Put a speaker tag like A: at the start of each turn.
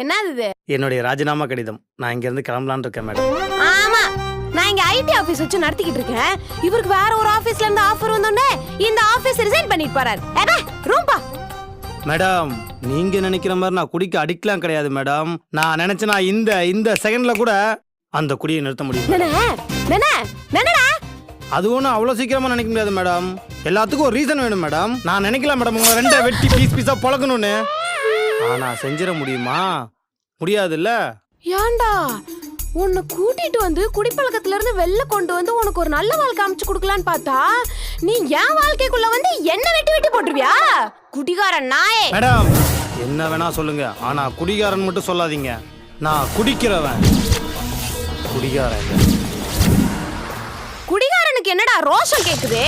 A: என்னது இது?
B: என்னுடைய ராஜினாமா கடிதம். நான் இங்க இருந்து கிளம்பலான்னு இருக்கேன் மேடம்.
A: ஆமா, நான் இங்க ஐடி ஆபீஸ் வச்சு நடத்திக்கிட்டு இருக்கேன். இவருக்கு வேற ஒரு ஆபீஸ்ல இருந்து ஆஃபர் வந்தோனே இந்த ஆபீஸ் ரிசைன் பண்ணிட்டு போறாரு. ஏடா ரூம்பா.
B: மேடம் நீங்க நினைக்கிற மாதிரி நான் குடிக்க அடிக்கலாம் கிடையாது மேடம். நான் நினைச்சேனா இந்த செகண்ட்ல கூட அந்த குடியை நிறுத்த முடியும். அது ஒன்றும் அவ்வளோ சீக்கிரமா நினைக்க முடியாது மேடம். எல்லாத்துக்கும் ஒரு ரீசன் வேணும் மேடம். நான் நினைக்கலாம் மேடம் உங்களை ரெண்டை வெட்டி பீஸா பழக்கணும்னு. ஆனா செஞ்சிட முடியுமா? முடியாதுல்ல.
A: ஏண்டா உன்னை கூட்டிட்டு வந்து குடிப்பழக்கத்துல இருந்து வெளில கொண்டு வந்து உனக்கு ஒரு நல்ல வாழ்க்கை அமைச்சு கொடுக்கலான்னு பார்த்தா நீ என் வாழ்க்கைக்குள்ள வந்து என்ன வெட்டி போட்டுருவியா? குடிகாரன் நாயே.
B: மேடம் என்ன வேணா சொல்லுங்க, ஆனா குடிகாரன் மட்டும் சொல்லாதீங்க. நான் குடிக்கிறவன். குடிகாரன்.
A: குடிகாரனுக்கு என்னடா ரோஷம் கேக்குது?